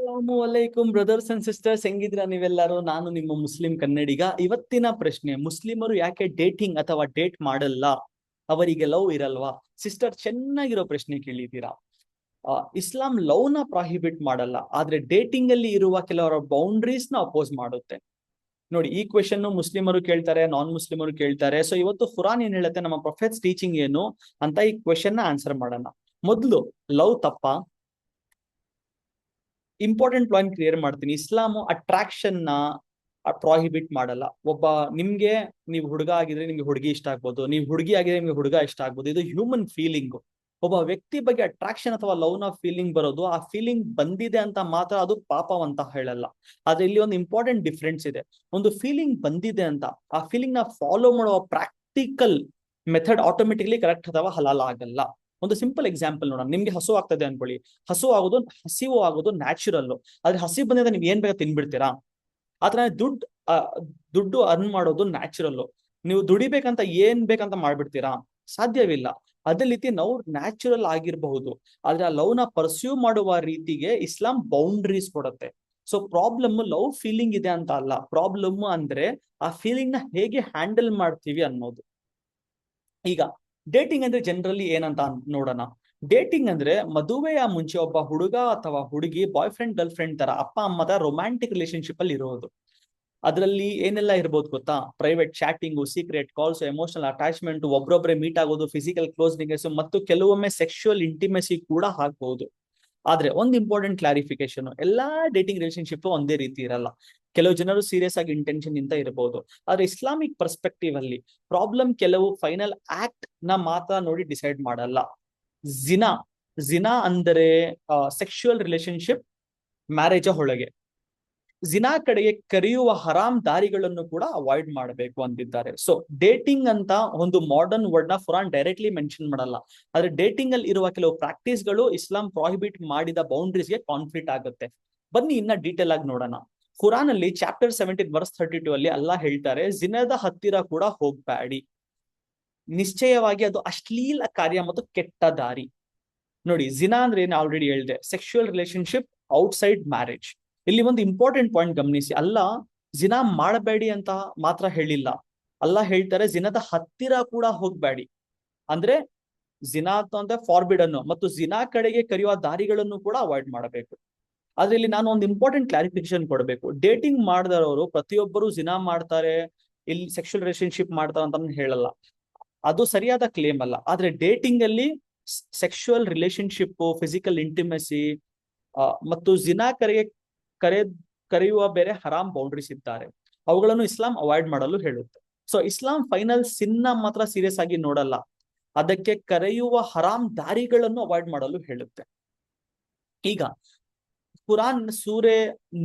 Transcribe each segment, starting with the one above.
ಅಸ್ಸಲಾಮು ಅಲೈಕುಂ brothers and sisters, ಹೆಂಗಿದ್ರ ನೀವೆಲ್ಲರೂ? ನಾನು ನಿಮ್ಮ ಮುಸ್ಲಿಂ ಕನ್ನಡಿಗ. ಇವತ್ತಿನ ಪ್ರಶ್ನೆ: ಮುಸ್ಲಿಮರು ಯಾಕೆ ಡೇಟಿಂಗ್ ಅಥವಾ ಡೇಟ್ ಮಾಡಲ್ಲ? ಅವರಿಗೆ ಲವ್ ಇರಲ್ವಾ? ಸಿಸ್ಟರ್, ಚೆನ್ನಾಗಿರೋ ಪ್ರಶ್ನೆ ಕೇಳಿದ್ದೀರಾ. ಇಸ್ಲಾಂ ಲವ್ ನ ಪ್ರಾಹಿಬಿಟ್ ಮಾಡಲ್ಲ, ಆದ್ರೆ ಡೇಟಿಂಗ್ ಅಲ್ಲಿ ಇರುವ ಕೆಲವರ ಬೌಂಡ್ರೀಸ್ ನ ಅಪೋಸ್ ಮಾಡುತ್ತೆ. ನೋಡಿ, ಈ ಕ್ವೆಶನ್ ಮುಸ್ಲಿಮರು ಕೇಳ್ತಾರೆ, ನಾನ್ ಮುಸ್ಲಿಮರು ಕೇಳ್ತಾರೆ. ಸೊ ಇವತ್ತು ಖುರಾನ್ ಏನ್ ಹೇಳುತ್ತೆ, ನಮ್ಮ ಪ್ರೊಫೆಟ್ಸ್ ಟೀಚಿಂಗ್ ಏನು ಅಂತ ಈ ಕ್ವೆಶನ್ ನ ಆನ್ಸರ್ ಮಾಡೋಣ. ಮೊದಲು, ಲವ್ ತಪ್ಪಾ? ಇಂಪಾರ್ಟೆಂಟ್ ಪಾಯಿಂಟ್ ಕ್ಲಿಯರ್ ಮಾಡ್ತೀನಿ. ಇಸ್ಲಾಮು ಅಟ್ರಾಕ್ಷನ್ ನ ಪ್ರಾಹಿಬಿಟ್ ಮಾಡಲ್ಲ. ನಿಮ್ಗೆ, ನೀವು ಹುಡುಗ ಆಗಿದ್ರೆ ನಿಮ್ಗೆ ಹುಡುಗಿ ಇಷ್ಟ ಆಗ್ಬೋದು, ನೀವು ಹುಡುಗಿ ಆಗಿದ್ರೆ ನಿಮ್ಗೆ ಹುಡುಗ ಇಷ್ಟ ಆಗ್ಬೋದು. ಇದು ಹ್ಯೂಮನ್ ಫೀಲಿಂಗ್. ಒಬ್ಬ ವ್ಯಕ್ತಿ ಬಗ್ಗೆ ಅಟ್ರಾಕ್ಷನ್ ಅಥವಾ ಲವ್ ನ ಫೀಲಿಂಗ್ ಬರೋದು, ಆ ಫೀಲಿಂಗ್ ಬಂದಿದೆ ಅಂತ ಮಾತ್ರ ಅದು ಪಾಪವಂತ ಹೇಳಲ್ಲ. ಆದ್ರೆ ಇಲ್ಲಿ ಒಂದು ಇಂಪಾರ್ಟೆಂಟ್ ಡಿಫ್ರೆನ್ಸ್ ಇದೆ. ಒಂದು ಫೀಲಿಂಗ್ ಬಂದಿದೆ ಅಂತ ಆ ಫೀಲಿಂಗ್ ನ ಫಾಲೋ ಮಾಡುವ ಪ್ರಾಕ್ಟಿಕಲ್ ಮೆಥಡ್ ಆಟೋಮೆಟಿಕ್ಲಿ ಕರೆಕ್ಟ್ ಅಥವಾ ಹಲಾಲ್ ಆಗಲ್ಲ. ಒಂದು ಸಿಂಪಲ್ ಎಕ್ಸಾಂಪಲ್ ನೋಡೋಣ. ನಿಮ್ಗೆ ಹಸು ಆಗ್ತದೆ ಅನ್ಕೊಳ್ಳಿ. ಹಸಿವು ಆಗೋದು ನ್ಯಾಚುರಲ್. ಆದ್ರೆ ಹಸಿವು ಬಂದಿದೆ, ನೀವು ಏನ್ ಬೇಕಾ ತಿನ್ಬಿಡ್ತೀರಾ? ಆತರ ದುಡ್ಡು ಅರ್ನ್ ಮಾಡೋದು ನ್ಯಾಚುರಲ್. ನೀವು ದುಡಿಬೇಕಂತ ಏನ್ ಬೇಕಂತ ಮಾಡ್ಬಿಡ್ತೀರಾ? ಸಾಧ್ಯವಿಲ್ಲ. ಅದೇ ರೀತಿ ನಾವು ನ್ಯಾಚುರಲ್ ಆಗಿರಬಹುದು, ಆದ್ರೆ ಆ ಲವ್ ನ ಪರ್ಸ್ಯೂ ಮಾಡುವ ರೀತಿಗೆ ಇಸ್ಲಾಂ ಬೌಂಡ್ರೀಸ್ ಕೊಡುತ್ತೆ. ಸೊ ಪ್ರಾಬ್ಲಮ್ ಲವ್ ಫೀಲಿಂಗ್ ಇದೆ ಅಂತ ಅಲ್ಲ, ಪ್ರಾಬ್ಲಮ್ ಅಂದ್ರೆ ಆ ಫೀಲಿಂಗ್ ನ ಹೇಗೆ ಹ್ಯಾಂಡಲ್ ಮಾಡ್ತೀವಿ ಅನ್ನೋದು. ಈಗ ಡೇಟಿಂಗ್ ಅಂದ್ರೆ ಜನರಲಿ ಏನಂತ ನೋಡೋಣ. ಡೇಟಿಂಗ್ ಅಂದ್ರೆ ಮದುವೆಯ ಮುಂಚೆ ಒಬ್ಬ ಹುಡುಗ ಅಥವಾ ಹುಡುಗಿ ಬಾಯ್ ಫ್ರೆಂಡ್ ಗರ್ಲ್ ಫ್ರೆಂಡ್ ತರ, ಅಪ್ಪ ಅಮ್ಮ ತರ ರೊಮ್ಯಾಂಟಿಕ್ ರಿಲೇಶನ್ಶಿಪ್ ಅಲ್ಲಿ ಇರೋದು. ಅದರಲ್ಲಿ ಏನೆಲ್ಲ ಇರ್ಬೋದು ಗೊತ್ತಾ? Private chatting, secret calls, emotional attachment, ಒಬ್ರೊಬ್ರೆ ಮೀಟ್ ಆಗೋದು, ಫಿಸಿಕಲ್ ಕ್ಲೋಸ್ನೆಸ್ ಮತ್ತು ಕೆಲವೊಮ್ಮೆ ಸೆಕ್ಷುವಲ್ ಇಂಟಿಮೆಸಿ ಕೂಡ ಆಗ್ಬಹುದು. ಆದ್ರೆ ಒಂದು ಇಂಪಾರ್ಟೆಂಟ್ ಕ್ಲಾರಿಫಿಕೇಶನ್: ಎಲ್ಲಾ ಡೇಟಿಂಗ್ ರಿಲೇಶನ್ಶಿಪ್ ಒಂದೇ ರೀತಿ ಇರಲ್ಲ. ಕೆಲವು ಜನರು ಸೀರಿಯಸ್ ಆಗಿ ಇಂಟೆನ್ಷನ್ ಇಂದ ಇರಬಹುದು. ಆದ್ರೆ ಇಸ್ಲಾಮಿಕ್ ಪರ್ಸ್ಪೆಕ್ಟಿವ್ ಅಲ್ಲಿ ಪ್ರಾಬ್ಲಮ್ ಕೆಲವು ಫೈನಲ್ ಆಕ್ಟ್ ನ ಮಾತ್ರ ನೋಡಿ ಡಿಸೈಡ್ ಮಾಡಲ್ಲ. ಜಿನಾ ಜಿನಾ ಅಂದರೆ ಸೆಕ್ಷುವಲ್ ರಿಲೇಶನ್ಶಿಪ್ ಮ್ಯಾರೇಜ್ ಒಳಗೆ. ಜಿನಾ ಕಡೆಗೆ ಕರೆಯುವ ಹರಾಮ್ ದಾರಿಗಳನ್ನು ಕೂಡ ಅವಾಯ್ಡ್ ಮಾಡಬೇಕು ಅಂತಿದ್ದಾರೆ. ಸೊ ಡೇಟಿಂಗ್ ಅಂತ ಒಂದು ಮಾಡರ್ನ್ ವರ್ಡ್ ನ ಕುರಾನ್ ಡೈರೆಕ್ಟ್ಲಿ ಮೆನ್ಷನ್ ಮಾಡಲ್ಲ, ಆದ್ರೆ ಡೇಟಿಂಗ್ ಅಲ್ಲಿ ಇರುವ ಕೆಲವು ಪ್ರಾಕ್ಟೀಸ್ ಗಳು ಇಸ್ಲಾಂ ಪ್ರಾಹಿಬಿಟ್ ಮಾಡಿದ ಬೌಂಡ್ರೀಸ್ ಗೆ ಕಾನ್ಫ್ಲಿಕ್ಟ್ ಆಗುತ್ತೆ. ಬನ್ನಿ ಇನ್ನ ಡೀಟೇಲ್ ಆಗಿ ನೋಡೋಣ. ಕುರಾನ್ ಅಲ್ಲಿ ಚಾಪ್ಟರ್ 17 ವರ್ಸ್ 32 ಅಲ್ಲಿ ಅಲ್ಲಾ ಹೇಳ್ತಾರೆ, ಜಿನದ ಹತ್ತಿರ ಕೂಡ ಹೋಗ್ಬೇಡಿ, ನಿಶ್ಚಯವಾಗಿ ಅದು ಅಶ್ಲೀಲ ಕಾರ್ಯ ಮತ್ತು ಕೆಟ್ಟ ದಾರಿ. ನೋಡಿ, ಜಿನಾ ಅಂದ್ರೆ ಏನು ಆಲ್ರೆಡಿ ಹೇಳಿದೆ, ಸೆಕ್ಷುವಲ್ ರಿಲೇಶನ್ಶಿಪ್ ಔಟ್ಸೈಡ್ ಮ್ಯಾರೇಜ್. ಇಲ್ಲಿ ಒಂದು ಇಂಪಾರ್ಟೆಂಟ್ ಪಾಯಿಂಟ್ ಗಮನಿಸಿ. ಅಲ್ಲ ಜಿನಾ ಮಾಡಬೇಡಿ ಅಂತ ಮಾತ್ರ ಹೇಳಿಲ್ಲ, ಅಲ್ಲ ಹೇಳ್ತಾರೆ ಜಿನದ ಹತ್ತಿರ ಕೂಡ ಹೋಗ್ಬೇಡಿ. ಅಂದ್ರೆ ಜಿನಾ ಅಂದ್ರೆ ಫಾರ್ಬಿಡನ್, ಮತ್ತು ಜಿನಾ ಕಡೆಗೆ ಕರೆಯುವ ದಾರಿಗಳನ್ನು ಕೂಡ ಅವಾಯ್ಡ್ ಮಾಡಬೇಕು. ಆದ್ರೆ ಇಲ್ಲಿ ನಾನು ಒಂದು ಇಂಪಾರ್ಟೆಂಟ್ ಕ್ಲಾರಿಫಿಕೇಶನ್ ಕೊಡಬೇಕು. ಡೇಟಿಂಗ್ ಮಾಡಿದವರು ಪ್ರತಿಯೊಬ್ಬರು ಜಿನಾ ಮಾಡ್ತಾರೆ, ಇಲ್ಲಿ ಸೆಕ್ಷುವಲ್ ರಿಲೇಶನ್ಶಿಪ್ ಮಾಡ್ತಾರೆ ಅಂತ ಹೇಳಲ್ಲ. ಅದು ಸರಿಯಾದ ಕ್ಲೇಮ್ ಅಲ್ಲ. ಆದ್ರೆ ಡೇಟಿಂಗ್ ಅಲ್ಲಿ ಸೆಕ್ಷುವಲ್ ರಿಲೇಶನ್ಶಿಪ್, ಫಿಸಿಕಲ್ ಇಂಟಿಮೆಸಿ ಮತ್ತು ಜಿನಾ ಕರೆ ಕರೆಯುವ ಬೇರೆ ಹರಾಮ್ ಬೌಂಡ್ರೀಸ್ ಇದ್ದಾರೆ. ಅವುಗಳನ್ನು ಇಸ್ಲಾಂ ಅವಾಯ್ಡ್ ಮಾಡಲು ಹೇಳುತ್ತೆ. ಸೊ ಇಸ್ಲಾಂ ಫೈನಲ್ ಸಿನ್ನ ಮಾತ್ರ ಸೀರಿಯಸ್ ಆಗಿ ನೋಡಲ್ಲ, ಅದಕ್ಕೆ ಕರೆಯುವ ಹರಾಮ್ ದಾರಿಗಳನ್ನು ಅವಾಯ್ಡ್ ಮಾಡಲು ಹೇಳುತ್ತೆ. ಈಗ ಕುರಾನ್ ಸೂರೆ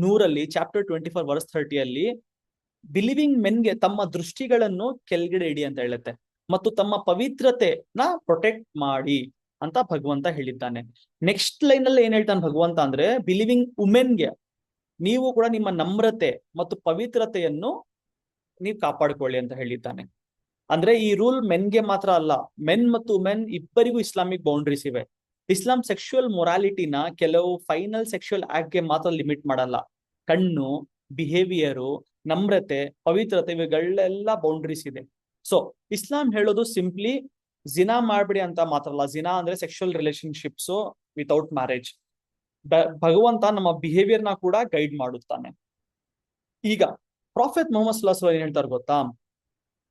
100 ಚಾಪ್ಟರ್ 24 ವರ್ಸ್ 30 ಅಲ್ಲಿ ಬಿಲಿವಿಂಗ್ ಮೆನ್ಗೆ ತಮ್ಮ ದೃಷ್ಟಿಗಳನ್ನು ಕೆಳಗಡೆ ಇಡಿ ಅಂತ ಹೇಳುತ್ತೆ, ಮತ್ತು ತಮ್ಮ ಪವಿತ್ರತೆನ ಪ್ರೊಟೆಕ್ಟ್ ಮಾಡಿ ಅಂತ ಭಗವಂತ ಹೇಳಿದ್ದಾನೆ. ನೆಕ್ಸ್ಟ್ ಲೈನ್ ಅಲ್ಲಿ ಏನ್ ಹೇಳ್ತಾನೆ ಭಗವಂತ ಅಂದ್ರೆ, ಬಿಲಿವಿಂಗ್ ವುಮೆನ್ಗೆ ನೀವು ಕೂಡ ನಿಮ್ಮ ನಮ್ರತೆ ಮತ್ತು ಪವಿತ್ರತೆಯನ್ನು ನೀವು ಕಾಪಾಡಿಕೊಳ್ಳಿ ಅಂತ ಹೇಳಿದ್ದಾನೆ. ಅಂದ್ರೆ ಈ ರೂಲ್ ಮೆನ್ಗೆ ಮಾತ್ರ ಅಲ್ಲ, ಮೆನ್ ಮತ್ತು ವುಮೆನ್ ಇಬ್ಬರಿಗೂ ಇಸ್ಲಾಮಿಕ್ ಬೌಂಡ್ರೀಸ್ ಇವೆ. ಇಸ್ಲಾಂ ಸೆಕ್ಷುವಲ್ ಮೊರಾಲಿಟಿನ ಕೆಲವು ಫೈನಲ್ ಸೆಕ್ಷುವಲ್ ಆಕ್ಟ್ ಗೆ ಮಾತ್ರ ಲಿಮಿಟ್ ಮಾಡಲ್ಲ. ಕಣ್ಣು, ಬಿಹೇವಿಯರು, ನಮ್ರತೆ, ಪವಿತ್ರತೆ ಇವುಗಳೆಲ್ಲ ಬೌಂಡ್ರೀಸ್ ಇದೆ. ಸೊ ಇಸ್ಲಾಂ ಹೇಳೋದು ಸಿಂಪ್ಲಿ ಜಿನಾ ಮಾಡ್ಬಿಡಿ ಅಂತ ಮಾತ್ರ ಅಲ್ಲ. ಜಿನಾ ಅಂದ್ರೆ ಸೆಕ್ಷುವಲ್ ರಿಲೇಶನ್ಶಿಪ್ಸ್ ವಿತೌಟ್ ಮ್ಯಾರೇಜ್. ಭಗವಂತ ನಮ್ಮ ಬಿಹೇವಿಯರ್ ನ ಕೂಡ ಗೈಡ್ ಮಾಡುತ್ತಾನೆ. ಈಗ ಪ್ರಾಫೆಟ್ ಮೊಹಮ್ಮದ್ ಸಲಾಸ್ ಏನ್ ಹೇಳ್ತಾರೆ ಗೊತ್ತಾ?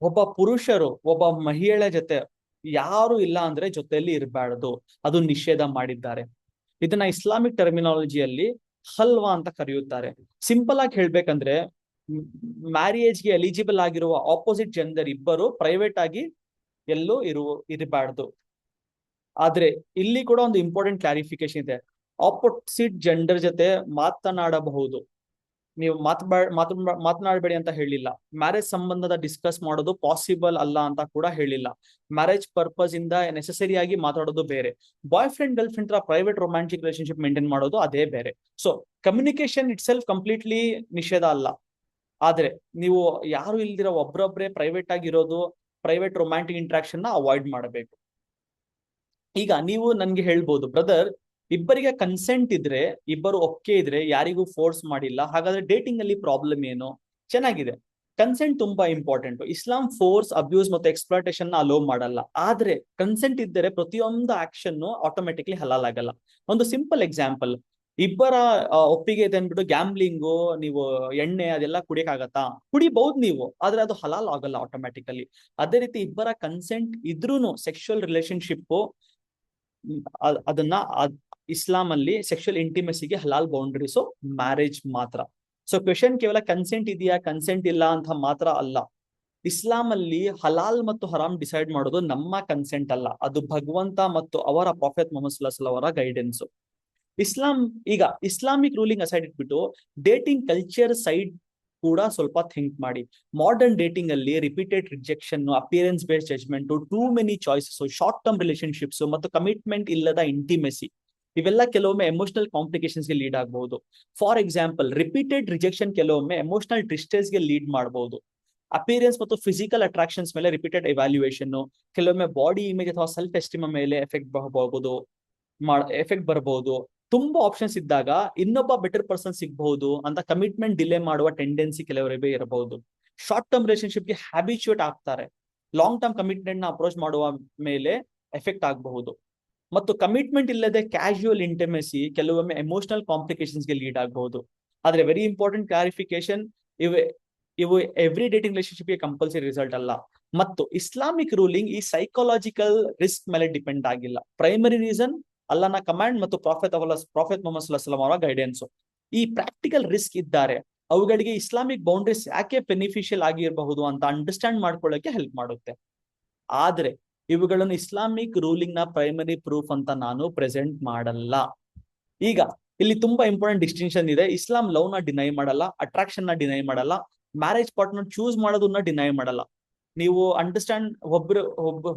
ಒಬ್ಬ ಪುರುಷರು ಒಬ್ಬ ಮಹಿಳೆ ಜೊತೆ ಯಾರು ಇಲ್ಲ ಅಂದ್ರೆ ಜೊತೆಯಲ್ಲಿ ಇರಬಾರದು, ಅದು ನಿಷೇಧ ಮಾಡಿದ್ದಾರೆ. ಇದನ್ನ ಇಸ್ಲಾಮಿಕ್ ಟರ್ಮಿನಾಲಜಿಯಲ್ಲಿ ಹಲ್ವಾ ಅಂತ ಕರೆಯುತ್ತಾರೆ. ಸಿಂಪಲ್ ಆಗಿ ಹೇಳ್ಬೇಕಂದ್ರೆ, ಮ್ಯಾರೇಜ್ಗೆ ಎಲಿಜಿಬಲ್ ಆಗಿರುವ ಆಪೋಸಿಟ್ ಜೆಂಡರ್ ಇಬ್ಬರು ಪ್ರೈವೇಟ್ ಆಗಿ ಎಲ್ಲೂ ಇರಬಾರ್ದು. ಆದ್ರೆ ಇಲ್ಲಿ ಕೂಡ ಒಂದು ಇಂಪಾರ್ಟೆಂಟ್ ಕ್ಲಾರಿಫಿಕೇಶನ್ ಇದೆ. ಆಪೋಸಿಟ್ ಜೆಂಡರ್ ಜೊತೆ ಮಾತನಾಡಬಹುದು, ನೀವು ಮಾತನಾಡಬೇಡಿ ಅಂತ ಹೇಳಿಲ್ಲ. ಮ್ಯಾರೇಜ್ ಸಂಬಂಧದ ಡಿಸ್ಕಸ್ ಮಾಡೋದು ಪಾಸಿಬಲ್ ಅಲ್ಲ ಅಂತ ಕೂಡ ಹೇಳಿಲ್ಲ. ಮ್ಯಾರೇಜ್ ಪರ್ಪಸ್ ಇಂದ ನೆಸೆಸರಿ ಆಗಿ ಮಾತಾಡೋದು ಬೇರೆ, boyfriend girlfriend private romantic relationship maintain ಮಾಡೋದು ಅದೇ ಬೇರೆ. So communication itself completely ನಿಷೇಧ ಅಲ್ಲ, ಆದ್ರೆ ನೀವು ಯಾರು ಇಲ್ದಿರೋ ಒಬ್ರೊಬ್ರೆ ಪ್ರೈವೇಟ್ ಆಗಿರೋದು, ಪ್ರೈವೇಟ್ ರೊಮ್ಯಾಂಟಿಕ್ ಇಂಟ್ರಾಕ್ಷನ್ ನ ಅವಾಯ್ಡ್ ಮಾಡಬೇಕು. ಈಗ ನೀವು ನನ್ಗೆ ಹೇಳ್ಬೋದು, ಬ್ರದರ್ ಇಬ್ಬರಿಗೆ ಕನ್ಸೆಂಟ್ ಇದ್ರೆ, ಇಬ್ಬರು ಒಪ್ಪಿಗೆ ಇದ್ರೆ, ಯಾರಿಗೂ ಫೋರ್ಸ್ ಮಾಡಿಲ್ಲ, ಹಾಗಾದ್ರೆ ಡೇಟಿಂಗ್ ಅಲ್ಲಿ ಪ್ರಾಬ್ಲಮ್ ಏನು? ಚೆನ್ನಾಗಿದೆ. ಕನ್ಸೆಂಟ್ ತುಂಬಾ ಇಂಪಾರ್ಟೆಂಟ್. ಇಸ್ಲಾಂ ಫೋರ್ಸ್, ಅಬ್ಯೂಸ್ ಮತ್ತು ಎಕ್ಸ್ಪ್ಲಾಟೇಷನ್ ಅಲೋ ಮಾಡಲ್ಲ. ಆದ್ರೆ ಕನ್ಸೆಂಟ್ ಇದ್ದರೆ ಪ್ರತಿಯೊಂದು ಆಕ್ಷನ್ ಆಟೋಮೆಟಿಕ್ಲಿ ಹಲಾಲ್ ಆಗಲ್ಲ. ಒಂದು ಸಿಂಪಲ್ ಎಕ್ಸಾಂಪಲ್, ಇಬ್ಬರ ಒಪ್ಪಿಗೆ ಇದೆ ಅಂದ್ಬಿಟ್ಟು ಗ್ಯಾಮ್ಲಿಂಗು, ನೀವು ಎಣ್ಣೆ ಅದೆಲ್ಲ ಕುಡಿಯಕ್ಕಾಗತ್ತಾ? ಕುಡಿಬಹುದು ನೀವು, ಆದ್ರೆ ಅದು ಹಲಾಲ್ ಆಗಲ್ಲ ಆಟೋಮೆಟಿಕಲಿ. ಅದೇ ರೀತಿ ಇಬ್ಬರ ಕನ್ಸೆಂಟ್ ಇದ್ರೂನು ಸೆಕ್ಷುವಲ್ ರಿಲೇಶನ್ಶಿಪ್ ಅದನ್ನ ಇಸ್ಲಾಂ ಅಲ್ಲಿ ಸೆಕ್ಷುವಲ್ ಇಂಟಿಮೆಸಿಗೆ ಹಲಾಲ್ ಬೌಂಡ್ರೀಸು ಮ್ಯಾರೇಜ್ ಮಾತ್ರ. ಸೊ ಕ್ವೆಶನ್ ಕೇವಲ ಕನ್ಸೆಂಟ್ ಇದೆಯಾ ಕನ್ಸೆಂಟ್ ಇಲ್ಲ ಅಂತ ಮಾತ್ರ ಅಲ್ಲ. ಇಸ್ಲಾಂ ಅಲ್ಲಿ ಹಲಾಲ್ ಮತ್ತು ಹರಾಮ್ ಡಿಸೈಡ್ ಮಾಡೋದು ನಮ್ಮ ಕನ್ಸೆಂಟ್ ಅಲ್ಲ, ಅದು ಭಗವಂತ ಮತ್ತು ಅವರ ಪ್ರಾಫೆಟ್ ಮೊಹಮ್ಮದ್ ಸಲ್ಲಲ್ಲಾಹು ಅಲೈಹಿ ವಸಲ್ಲಂ ಅವರ ಗೈಡೆನ್ಸ್. ಈಗ ಇಸ್ಲಾಮಿಕ್ ರೂಲಿಂಗ್ ಅಸೈಡ್ ಇಟ್ಬಿಟ್ಟು ಡೇಟಿಂಗ್ ಕಲ್ಚರ್ ಸೈಡ್ ಕೂಡ ಸ್ವಲ್ಪ ಥಿಂಕ್ ಮಾಡಿ. ಮಾಡರ್ನ್ ಡೇಟಿಂಗ್ ಅಲ್ಲಿ repeated rejection, appearance based judgement, too many choices, short term relationships ಮತ್ತು ಕಮಿಟ್ಮೆಂಟ್ ಇಲ್ಲದ ಇಂಟಿಮೆಸಿ, ಇವೆಲ್ಲ ಕೆಲವೊಮ್ಮೆ ಎಮೋಷನಲ್ ಕಾಂಪ್ಲಿಕೇಶನ್ಸ್ ಗೆ ಲೀಡ್ ಆಗಬಹುದು. ಫಾರ್ ಎಕ್ಸಾಂಪಲ್, ರಿಪೀಟೆಡ್ ರಿಜೆಕ್ಷನ್ ಕೆಲವೊಮ್ಮೆ ಎಮೋಷನಲ್ ಡಿಸ್ಟ್ರೆಸ್ ಗೆ ಲೀಡ್ ಮಾಡಬಹುದು. ಅಪಿಯರೆನ್ಸ್ ಮತ್ತು ಫಿಸಿಕಲ್ ಅಟ್ರಾಕ್ಷನ್ಸ್ ಮೇಲೆ ರಿಪೀಟೆಡ್ ಎವ್ಯಾಲ್ಯೂಯೇಷನ್, ಕೆಲವೊಮ್ಮೆ ಬಾಡಿ ಇಮೇಜ್ ಅಥವಾ ಸೆಲ್ಫ್ ಎಸ್ಟಿಮ್ ಮೇಲೆ ಎಫೆಕ್ಟ್ ಬರಬಹುದು. ತುಂಬಾ ಆಪ್ಷನ್ಸ್ ಇದ್ದಾಗ ಇನ್ನೊಬ್ಬ ಬೆಟರ್ ಪರ್ಸನ್ ಸಿಗಬಹುದು ಅಂತ ಕಮಿಟ್ಮೆಂಟ್ ಡಿಲೇ ಮಾಡುವ ಟೆಂಡೆನ್ಸಿ ಕೆಲವರಿಗೆ ಇರಬಹುದು. ಶಾರ್ಟ್ ಟರ್ಮ್ ರಿಲೇಶನ್ಶಿಪ್ ಗೆ ಹ್ಯಾಬಿಚುಯೇಟ್ ಆಗ್ತಾರೆ, ಲಾಂಗ್ ಟರ್ಮ್ ಕಮಿಟ್ಮೆಂಟ್ ನ ಅಪ್ರೋಚ್ ಮಾಡುವ ಮೇಲೆ ಎಫೆಕ್ಟ್ ಆಗಬಹುದು. ಮತ್ತು ಕಮಿಟ್ಮೆಂಟ್ ಇಲ್ಲದೆ ಕ್ಯಾಶುಯಲ್ ಇಂಟಿಮೆಸಿ ಕೆಲವೊಮ್ಮೆ ಎಮೋಷನಲ್ ಕಾಂಪ್ಲಿಕೇಶನ್ಸ್ ಗೆ ಲೀಡ್ ಆಗಬಹುದು. ಆದ್ರೆ ವೆರಿ ಇಂಪಾರ್ಟೆಂಟ್ ಕ್ಲಾರಿಫಿಕೇಶನ್, ಇವು ಎವ್ರಿ ಡೇಟಿಂಗ್ ರಿಲೇಶನ್ಶಿಪ್ ಗೆ ಕಂಪಲ್ಸರಿ ರಿಸಲ್ಟ್ ಅಲ್ಲ. ಮತ್ತು ಇಸ್ಲಾಮಿಕ್ ರೂಲಿಂಗ್ ಈ ಸೈಕಾಲಜಿಕಲ್ ರಿಸ್ಕ್ ಮೇಲೆ ಡಿಪೆಂಡ್ ಆಗಿಲ್ಲ. ಪ್ರೈಮರಿ ರೀಸನ್ ಅಲ್ಲನ ಕಮಾಂಡ್ ಮತ್ತು ಪ್ರಾಫೆಟ್ ಮೊಹಮ್ಮದ್ ಸಲ್ಲಲ್ಲಾಹು ಅಲೈಹಿ ವಸಲ್ಲಂ ಅವರ ಗೈಡೆನ್ಸ್. ಈ ಪ್ರಾಕ್ಟಿಕಲ್ ರಿಸ್ಕ್ ಇದ್ದಾರೆ, ಅವುಗಳಿಗೆ ಇಸ್ಲಾಮಿಕ್ ಬೌಂಡ್ರೀಸ್ ಯಾಕೆ ಬೆನಿಫಿಷಿಯಲ್ ಆಗಿರಬಹುದು ಅಂತ ಅಂಡರ್ಸ್ಟ್ಯಾಂಡ್ ಮಾಡ್ಕೊಳ್ಳೋಕೆ ಹೆಲ್ಪ್ ಮಾಡುತ್ತೆ. ಆದ್ರೆ ಇವುಗಳನ್ನು ಇಸ್ಲಾಮಿಕ್ ರೂಲಿಂಗ್ ನ ಪ್ರೈಮರಿ ಪ್ರೂಫ್ ಅಂತ ನಾನು ಪ್ರೆಸೆಂಟ್ ಮಾಡಲ್ಲ. ಈಗ ಇಲ್ಲಿ ತುಂಬಾ ಇಂಪಾರ್ಟೆಂಟ್ ಡಿಸ್ಟಿಂಕ್ಷನ್ ಇದೆ. ಇಸ್ಲಾಂ ಲವ್ ನ ಡಿನೈ ಮಾಡಲ್ಲ, ಅಟ್ರಾಕ್ಷನ್ ನ ಡಿನೈ ಮಾಡಲ್ಲ, ಮ್ಯಾರೇಜ್ ಪಾರ್ಟ್ನರ್ ಚೂಸ್ ಮಾಡೋದನ್ನ ಡಿನೈ ಮಾಡಲ್ಲ. ನೀವು ಅಂಡರ್ಸ್ಟ್ಯಾಂಡ್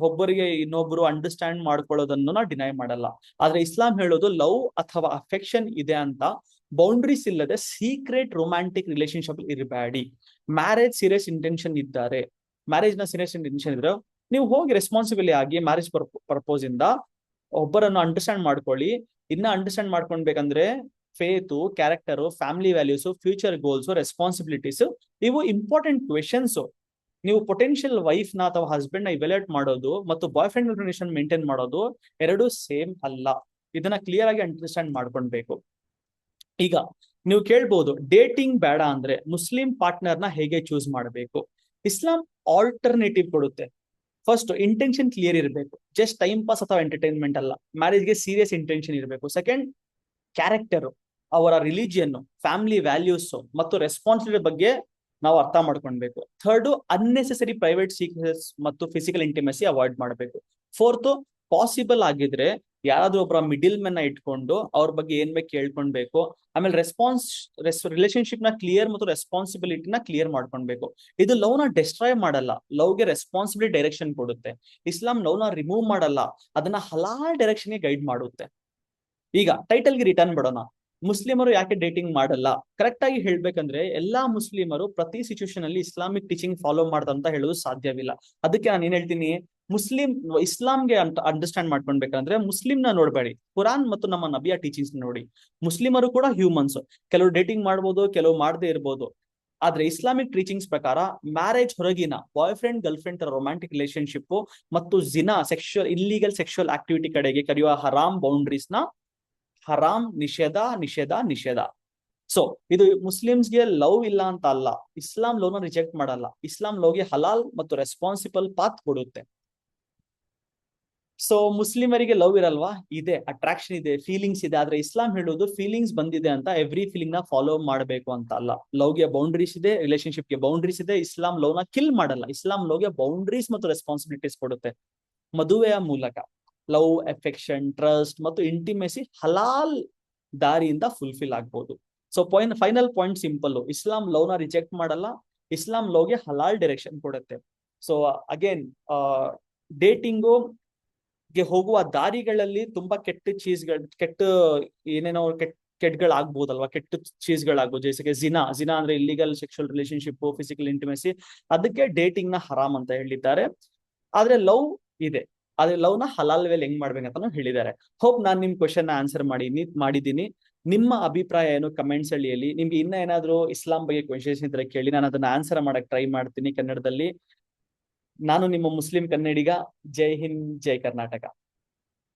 ಒಬ್ಬರಿಗೆ ಇನ್ನೊಬ್ರು ಅಂಡರ್ಸ್ಟ್ಯಾಂಡ್ ಮಾಡ್ಕೊಳ್ಳೋದನ್ನ ಡಿನೈ ಮಾಡಲ್ಲ. ಆದ್ರೆ ಇಸ್ಲಾಂ ಹೇಳೋದು ಲವ್ ಅಥವಾ ಅಫೆಕ್ಷನ್ ಇದೆ ಅಂತ ಬೌಂಡ್ರೀಸ್ ಇಲ್ಲದೆ ಸೀಕ್ರೆಟ್ ರೊಮ್ಯಾಂಟಿಕ್ ರಿಲೇಶನ್ಶಿಪ್ ಇರಬೇಡಿ. ಮ್ಯಾರೇಜ್ ಸೀರಿಯಸ್ ಇಂಟೆನ್ಷನ್ ಇದ್ದಾರೆ, ಮ್ಯಾರೇಜ್ ನ ಸೀರಿಯಸ್ ಇಂಟೆನ್ಷನ್ ಇದ್ರೆ ನೀವು ಹೋಗಿ ರೆಸ್ಪಾನ್ಸಿಬಲ್ ಆಗಿ ಮ್ಯಾರೇಜ್ ಪರ್ಪೋಸ್ ಇಂದ ಒಬ್ಬರನ್ನು ಅಂಡರ್ಸ್ಟ್ಯಾಂಡ್ ಮಾಡ್ಕೊಳ್ಳಿ. ಇನ್ನ ಅಂಡರ್ಸ್ಟ್ಯಾಂಡ್ ಮಾಡ್ಕೊಳ್ಬೇಕಂದ್ರೆ faith, character, family values, future goals, responsibilities, ಇವು ಇಂಪಾರ್ಟೆಂಟ್ ಕ್ವೆಶನ್ಸ್. ನೀವು ಪೊಟೆನ್ಶಿಯಲ್ ವೈಫ್ ನ ಅಥವಾ ಹಸ್ಬೆಂಡ್ ನ ಇವ್ಯಾಲ್ಯೂಯೇಟ್ ಮಾಡೋದು ಮತ್ತು ಬಾಯ್ ಫ್ರೆಂಡ್ ರಿಲೇಶನ್ ಮೇಂಟೈನ್ ಮಾಡೋದು ಎರಡು ಸೇಮ್ ಅಲ್ಲ. ಇದನ್ನ ಕ್ಲಿಯರ್ ಆಗಿ ಅಂಡರ್ಸ್ಟ್ಯಾಂಡ್ ಮಾಡ್ಕೊಳ್ಬೇಕು. ಈಗ ನೀವು ಕೇಳ್ಬೋದು, ಡೇಟಿಂಗ್ ಬೇಡ ಅಂದ್ರೆ ಮುಸ್ಲಿಂ ಪಾರ್ಟ್ನರ್ ನ ಹೇಗೆ ಚೂಸ್ ಮಾಡಬೇಕು? ಇಸ್ಲಾಂ ಆಲ್ಟರ್ನೇಟಿವ್ ಕೊಡುತ್ತೆ. ಫಸ್ಟ್, ಇಂಟೆನ್ಷನ್ ಕ್ಲಿಯರ್ ಇರಬೇಕು, ಜಸ್ಟ್ ಟೈಮ್ ಪಾಸ್ ಅಥವಾ ಎಂಟರ್ಟೈನ್ಮೆಂಟ್ ಅಲ್ಲ, ಮ್ಯಾರೇಜ್ಗೆ ಸೀರಿಯಸ್ ಇಂಟೆನ್ಷನ್ ಇರಬೇಕು. ಸೆಕೆಂಡ್, ಕ್ಯಾರೆಕ್ಟರ್, ಅವರ ರಿಲಿಜಿಯನ್, ಫ್ಯಾಮಿಲಿ ವ್ಯಾಲ್ಯೂಸ್ ಮತ್ತು ರೆಸ್ಪಾನ್ಸಿಬಿಲಿಟಿ ಬಗ್ಗೆ ನಾವು ಅರ್ಥ ಮಾಡ್ಕೊಳ್ಬೇಕು. ಥರ್ಡ್, ಅನ್ನೆಸೆಸರಿ ಪ್ರೈವೇಟ್ ಸೀಕ್ರೆಟ್ಸ್ ಮತ್ತು ಫಿಸಿಕಲ್ ಇಂಟಿಮೆಸಿ ಅವಾಯ್ಡ್ ಮಾಡಬೇಕು. ಫೋರ್ತ್, ಪಾಸಿಬಲ್ ಆಗಿದ್ರೆ ಯಾರಾದ್ರೂ ಒಬ್ಬರ ಮಿಡಿಲ್ ಮೆನ್ ಇಟ್ಕೊಂಡು ಅವ್ರ ಬಗ್ಗೆ ಏನ್ ಬೇಕು ಕೇಳ್ಕೊಳ್ಬೇಕು. ಆಮೇಲೆ ರಿಲೇಶನ್ಶಿಪ್ ನ ಕ್ಲಿಯರ್ ಮತ್ತು ರೆಸ್ಪಾನ್ಸಿಬಿಲಿಟಿನ ಕ್ಲಿಯರ್ ಮಾಡ್ಕೊಳ್ಬೇಕು. ಇದು ಲವ್ ನ ಡಿಸ್ಟ್ರಾಯ್ ಮಾಡಲ್ಲ, ಲವ್ಗೆ ರೆಸ್ಪಾನ್ಸಿಬಿಲಿಟಿ ಡೈರೆಕ್ಷನ್ ಕೊಡುತ್ತೆ. ಇಸ್ಲಾಂ ಲವ್ ನ ರಿಮೂವ್ ಮಾಡಲ್ಲ, ಅದನ್ನ ಹಲಾಲ್ ಡೈರೆಕ್ಷನ್ಗೆ ಗೈಡ್ ಮಾಡುತ್ತೆ. ಈಗ ಟೈಟಲ್ಗೆ ರಿಟರ್ನ್ ಬಿಡೋಣ. ಮುಸ್ಲಿಮರು ಯಾಕೆ ಡೇಟಿಂಗ್ ಮಾಡಲ್ಲ? ಕರೆಕ್ಟ್ ಆಗಿ ಹೇಳ್ಬೇಕಂದ್ರೆ ಎಲ್ಲಾ ಮುಸ್ಲಿಮರು ಪ್ರತಿ ಸಿಚುವೇಶನ್ ಅಲ್ಲಿ ಇಸ್ಲಾಮಿಕ್ ಟೀಚಿಂಗ್ ಫಾಲೋ ಮಾಡ್ದಂತ ಹೇಳೋದು ಸಾಧ್ಯವಿಲ್ಲ. ಅದಕ್ಕೆ ನಾನು ಏನ್ ಹೇಳ್ತೀನಿ, ಇಸ್ಲಾಂಗೆ ಅಂತ ಅಂಡರ್ಸ್ಟ್ಯಾಂಡ್ ಮಾಡ್ಕೊಳ್ಬೇಕಂದ್ರೆ ಮುಸ್ಲಿಂನ ನೋಡ್ಬೇಡಿ, ಕುರಾನ್ ಮತ್ತು ನಮ್ಮ ನಬಿಯ ಟೀಚಿಂಗ್ಸ್ ನೋಡಿ. ಮುಸ್ಲಿಮರು ಕೂಡ ಹ್ಯೂಮನ್ಸ್, ಕೆಲವು ಡೇಟಿಂಗ್ ಮಾಡ್ಬೋದು, ಕೆಲವು ಮಾಡದೇ ಇರ್ಬೋದು. ಆದ್ರೆ ಇಸ್ಲಾಮಿಕ್ ಟೀಚಿಂಗ್ಸ್ ಪ್ರಕಾರ ಮ್ಯಾರೇಜ್ ಹೊರಗಿನ ಬಾಯ್ ಫ್ರೆಂಡ್ ಗರ್ಲ್ ಫ್ರೆಂಡ್ ತರ ರೊಮ್ಯಾಂಟಿಕ್ ರಿಲೇಶನ್ಶಿಪ್ ಮತ್ತು ಜಿನಾ, ಇಲ್ಲಿಗಲ್ ಸೆಕ್ಷುವಲ್ ಆಕ್ಟಿವಿಟಿ ಕಡೆಗೆ ಕರೆಯುವ ಹರಾಮ್ ಬೌಂಡ್ರೀಸ್ ನ ಹರಾಮ್, ನಿಷೇಧ ನಿಷೇಧ ನಿಷೇಧ. ಸೊ ಇದು ಮುಸ್ಲಿಮ್ಸ್ಗೆ ಲವ್ ಇಲ್ಲ ಅಂತ ಅಲ್ಲ, ಇಸ್ಲಾಂ ಲವ್ ನ ರಿಜೆಕ್ಟ್ ಮಾಡಲ್ಲ, ಇಸ್ಲಾಂ ಲವ್ಗೆ ಹಲಾಲ್ ಮತ್ತು ರೆಸ್ಪಾನ್ಸಿಬಲ್ ಪಾತ್ ಕೊಡುತ್ತೆ. ಸೊ ಮುಸ್ಲಿಮರಿಗೆ ಲವ್ ಇರಲ್ವಾ? ಇದೆ, ಅಟ್ರಾಕ್ಷನ್ ಇದೆ, ಫೀಲಿಂಗ್ಸ್ ಇದೆ. ಆದ್ರೆ ಇಸ್ಲಾಂ ಹೇಳೋದು ಫೀಲಿಂಗ್ಸ್ ಬಂದಿದೆ ಅಂತ ಎವ್ರಿ ಫೀಲಿಂಗ್ ನ ಫಾಲೋ ಮಾಡಬೇಕು ಅಂತ ಅಲ್ಲ. ಲವ್ಗೆ ಬೌಂಡ್ರೀಸ್ ಇದೆ, ರಿಲೇಶನ್ಶಿಪ್ಗೆ ಬೌಂಡ್ರೀಸ್ ಇದೆ. ಇಸ್ಲಾಂ ಲವ್ ನ ಕಿಲ್ ಮಾಡಲ್ಲ, ಇಸ್ಲಾಂ ಲವ್ಗೆ ಬೌಂಡ್ರೀಸ್ ಮತ್ತು ರೆಸ್ಪಾನ್ಸಿಬಿಲಿಟೀಸ್ ಕೊಡುತ್ತೆ. ಮದುವೆಯ ಮೂಲಕ ಲವ್, ಎಫೆಕ್ಷನ್, ಟ್ರಸ್ಟ್ ಮತ್ತು ಇಂಟಿಮೆಸಿ ಹಲಾಲ್ ದಾರಿಯಿಂದ ಫುಲ್ಫಿಲ್ ಆಗ್ಬೋದು. ಸೊ ಫೈನಲ್ ಪಾಯಿಂಟ್ ಸಿಂಪಲ್, ಇಸ್ಲಾಂ ಲವ್ ನ ರಿಜೆಕ್ಟ್ ಮಾಡಲ್ಲ, ಇಸ್ಲಾಂ ಲವ್ಗೆ ಹಲಾಲ್ ಡೈರೆಕ್ಷನ್ ಕೊಡುತ್ತೆ. ಸೊ ಅಗೇನ್, ಡೇಟಿಂಗು ಗೆ ಹೋಗುವ ದಾರಿಗಳಲ್ಲಿ ತುಂಬಾ ಕೆಟ್ಟ ಏನೇನೋ ಕೆಟ್ಟಗಳಾಗ್ಬೋದಲ್ವಾ, ಕೆಟ್ಟ ಚೀಸ್ಗಳಾಗ್ಬೋದು. ಜೈಸೆಗೆ ಜಿನಾ ಅಂದ್ರೆ illegal sexual relationship, physical intimacy, ಅದಕ್ಕೆ ಡೇಟಿಂಗ್ ನ ಹರಾಮ್ ಅಂತ ಹೇಳಿದ್ದಾರೆ. ಆದ್ರೆ ಲವ್ ಇದೆ, ಆದ್ರೆ ಲವ್ ನ ಹಲಾಲ್ ವೇಲ್ ಹೆಂಗ್ ಮಾಡ್ಬೇಕಂತ ಹೇಳಿದ್ದಾರೆ. ಹೋಪ್ ನಾನ್ ನಿಮ್ ಕ್ವಶನ್ ಆನ್ಸರ್ ಮಾಡಿದ್ದೀನಿ. ನಿಮ್ಮ ಅಭಿಪ್ರಾಯ ಏನು ಕಮೆಂಟ್ಸ್ ಅಲ್ಲಿ ಹೇಳಿ. ನಿಮ್ಗೆ ಇನ್ನ ಏನಾದ್ರು ಇಸ್ಲಾಂ ಬಗ್ಗೆ ಕ್ವೆಶನ್ಸ್ ಇದ್ರೆ ಕೇಳಿ, ನಾನು ಅದನ್ನ ಆನ್ಸರ್ ಮಾಡಕ್ ಟ್ರೈ ಮಾಡ್ತೀನಿ ಕನ್ನಡದಲ್ಲಿ. ನಾನು ನಿಮ್ಮ ಮುಸ್ಲಿಂ ಕನ್ನಡಿಗ. ಜೈ ಹಿಂದ್, ಜೈ ಕರ್ನಾಟಕ.